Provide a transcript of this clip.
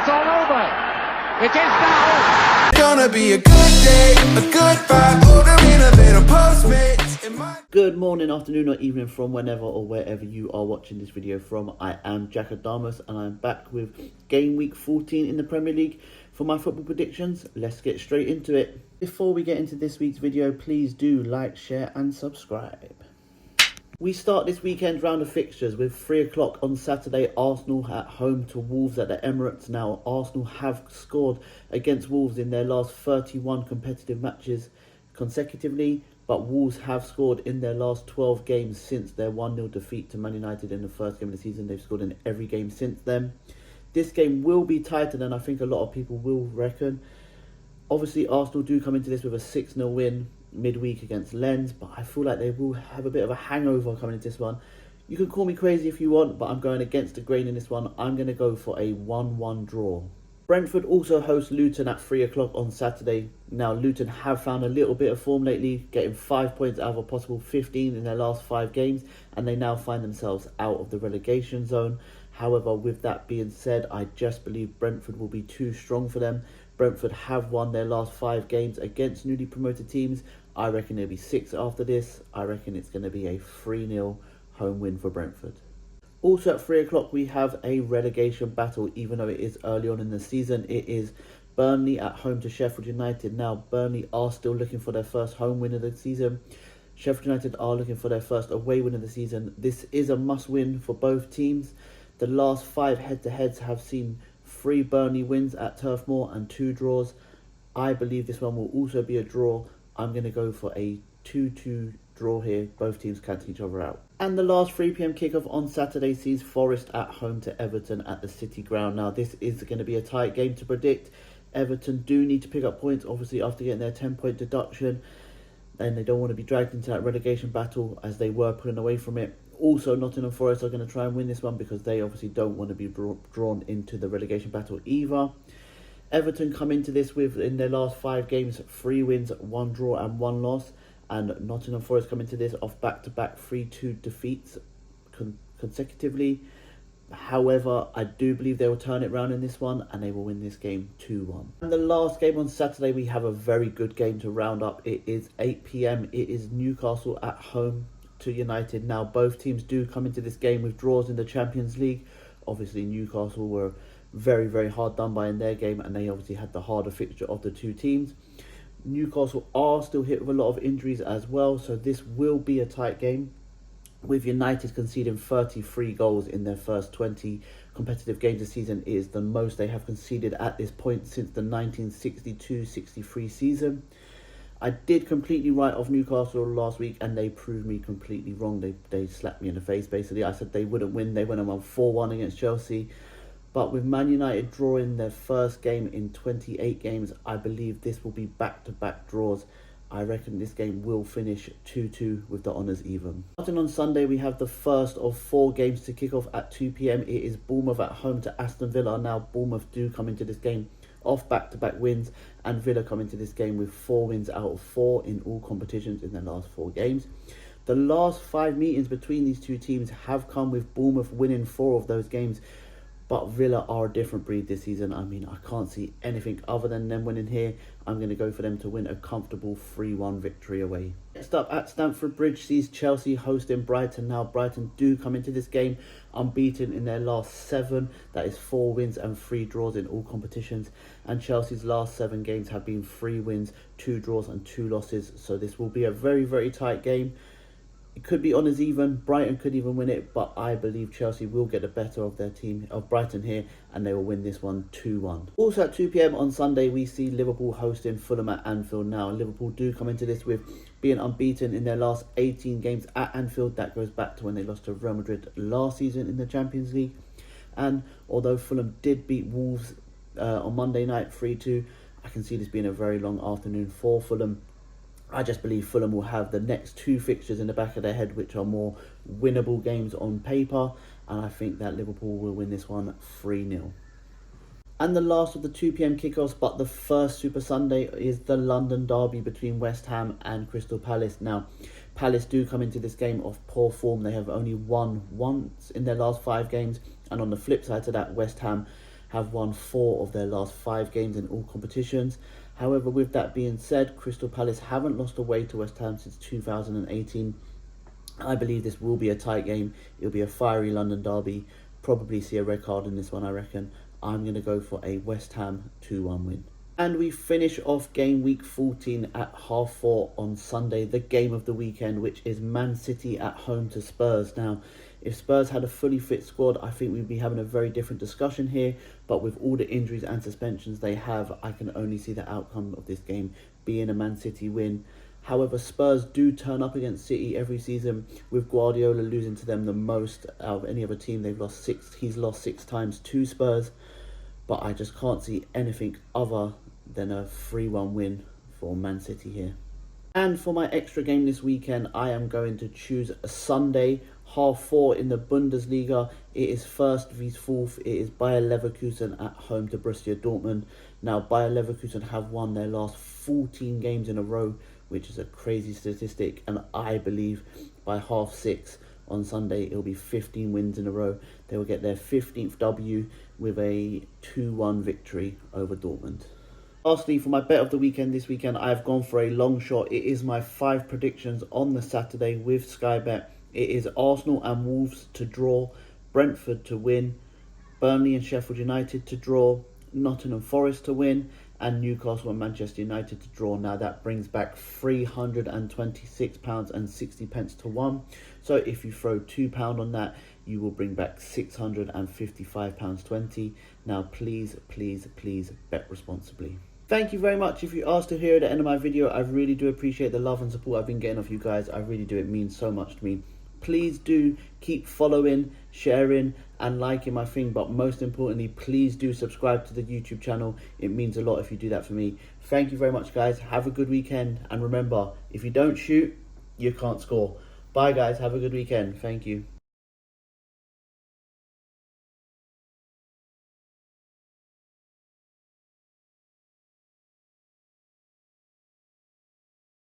all over. It is now. Gonna be a good day, a good vibe, ordering a little Postmates. Good morning, afternoon or evening from whenever or wherever you are watching this video from. I am Jack Adamus and I'm back with game week 14 in the Premier League for my football predictions. Let's get straight into it. Before we get into this week's video, please do like, share and subscribe. We start this weekend round of fixtures with 3 o'clock on Saturday, Arsenal at home to Wolves at the Emirates. Now, Arsenal have scored against Wolves in their last 31 competitive matches consecutively, but Wolves have scored in their last 12 games since their 1-0 defeat to Man United in the first game of the season. They've scored in every game since then. This game will be tighter than I think a lot of people will reckon. Obviously, Arsenal do come into this with a 6-0 win midweek against Lens, but I feel like they will have a bit of a hangover coming into this one. You can call me crazy if you want, but I'm going against the grain in this one. I'm going to go for a 1-1 draw. Brentford also host Luton at 3 o'clock on Saturday. Now, Luton have found a little bit of form lately, getting 5 points out of a possible 15 in their last 5 games, and they now find themselves out of the relegation zone. However, with that being said, I just believe Brentford will be too strong for them. Brentford have won their last 5 games against newly promoted teams. I reckon there'll be 6 after this. I reckon it's going to be a 3-0 home win for Brentford. Also at 3 o'clock, we have a relegation battle, even though it is early on in the season. It is Burnley at home to Sheffield United. Now, Burnley are still looking for their first home win of the season. Sheffield United are looking for their first away win of the season. This is a must-win for both teams. The last 5 head-to-heads have seen 3 Burnley wins at Turf Moor and 2 draws. I believe this one will also be a draw. I'm going to go for a 2-2 draw here. Both teams cancel each other out. And the last 3 PM kickoff on Saturday sees Forest at home to Everton at the City Ground. Now, this is going to be a tight game to predict. Everton do need to pick up points, obviously, after getting their 10-point deduction. And they don't want to be dragged into that relegation battle as they were pulling away from it. Also, Nottingham Forest are going to try and win this one because they obviously don't want to be drawn into the relegation battle either. Everton come into this with, in their last 5 games, 3 wins, 1 draw and 1 loss. And Nottingham Forest come into this off back-to-back 3-2 defeats consecutively. However, I do believe they will turn it around in this one and they will win this game 2-1. And the last game on Saturday, we have a very good game to round up. It is 8 PM. It is Newcastle at home to United. Now, both teams do come into this game with draws in the Champions League. Obviously, Newcastle were very, very hard done by in their game, and they obviously had the harder fixture of the 2 teams. Newcastle are still hit with a lot of injuries as well, so this will be a tight game, with United conceding 33 goals in their first 20 competitive games this season. It is the most they have conceded at this point since the 1962-63 season. I did completely write off Newcastle last week and they proved me completely wrong. They slapped me in the face basically. I said they wouldn't win. They went on 4-1 against Chelsea. But with Man United drawing their first game in 28 games, I believe this will be back-to-back draws. I reckon this game will finish 2-2 with the honours even. Starting on Sunday, we have the first of 4 games to kick off at 2 PM. It is Bournemouth at home to Aston Villa. Now, Bournemouth do come into this game off back-to-back wins, and Villa come into this game with 4 wins out of 4 in all competitions in their last 4 games. The last 5 meetings between these 2 teams have come with Bournemouth winning 4 of those games. But Villa are a different breed this season. I mean, I can't see anything other than them winning here. I'm going to go for them to win a comfortable 3-1 victory away. Next up at Stamford Bridge sees Chelsea hosting Brighton. Now, Brighton do come into this game unbeaten in their last 7. That is 4 wins and 3 draws in all competitions. And Chelsea's last 7 games have been 3 wins, 2 draws and 2 losses. So this will be a very, very tight game. It could be honours even. Brighton could even win it, but I believe Chelsea will get the better of their team, of Brighton here, and they will win this one 2-1. Also at 2 PM on Sunday, we see Liverpool hosting Fulham at Anfield. Now, Liverpool do come into this with being unbeaten in their last 18 games at Anfield. That goes back to when they lost to Real Madrid last season in the Champions League. And although Fulham did beat Wolves on Monday night 3-2, I can see this being a very long afternoon for Fulham. I just believe Fulham will have the next 2 fixtures in the back of their head, which are more winnable games on paper. And I think that Liverpool will win this one 3-0. And the last of the 2 PM kickoffs, but the first Super Sunday, is the London derby between West Ham and Crystal Palace. Now, Palace do come into this game of poor form. They have only won once in their last 5 games. And on the flip side to that, West Ham have won 4 of their last 5 games in all competitions. However, with that being said, Crystal Palace haven't lost away to West Ham since 2018. I believe this will be a tight game. It'll be a fiery London derby. Probably see a red card in this one, I reckon. I'm going to go for a West Ham 2-1 win. And we finish off game week 14 at 4:30 on Sunday, the game of the weekend, which is Man City at home to Spurs. Now, if Spurs had a fully fit squad, I think we'd be having a very different discussion here. But with all the injuries and suspensions they have, I can only see the outcome of this game being a Man City win. However, Spurs do turn up against City every season, with Guardiola losing to them the most out of any other team. They've lost 6. He's lost 6 times to Spurs. But I just can't see anything other than a 3-1 win for Man City here. And for my extra game this weekend, I am going to choose a Sunday, 4:30 in the Bundesliga. It is first vs fourth. It is Bayer Leverkusen at home to Borussia Dortmund. Now, Bayer Leverkusen have won their last 14 games in a row, which is a crazy statistic. And I believe by 6:30 on Sunday, it'll be 15 wins in a row. They will get their 15th W with a 2-1 victory over Dortmund. Lastly, for my bet of the weekend this weekend, I've gone for a long shot. It is my 5 predictions on the Saturday with Sky Bet. It is Arsenal and Wolves to draw, Brentford to win, Burnley and Sheffield United to draw, Nottingham Forest to win, and Newcastle and Manchester United to draw. Now that brings back £326.60 to 1. So if you throw £2 on that, you will bring back £655.20. Now please, please, please bet responsibly. Thank you very much. If you are still here at the end of my video, I really do appreciate the love and support I've been getting off you guys. I really do. It means so much to me. Please do keep following, sharing and liking my thing, but most importantly, please do subscribe to the YouTube channel. It means a lot if you do that for me. Thank you very much, guys. Have a good weekend, and remember, if you don't shoot, you can't score. Bye guys, have a good weekend. Thank you.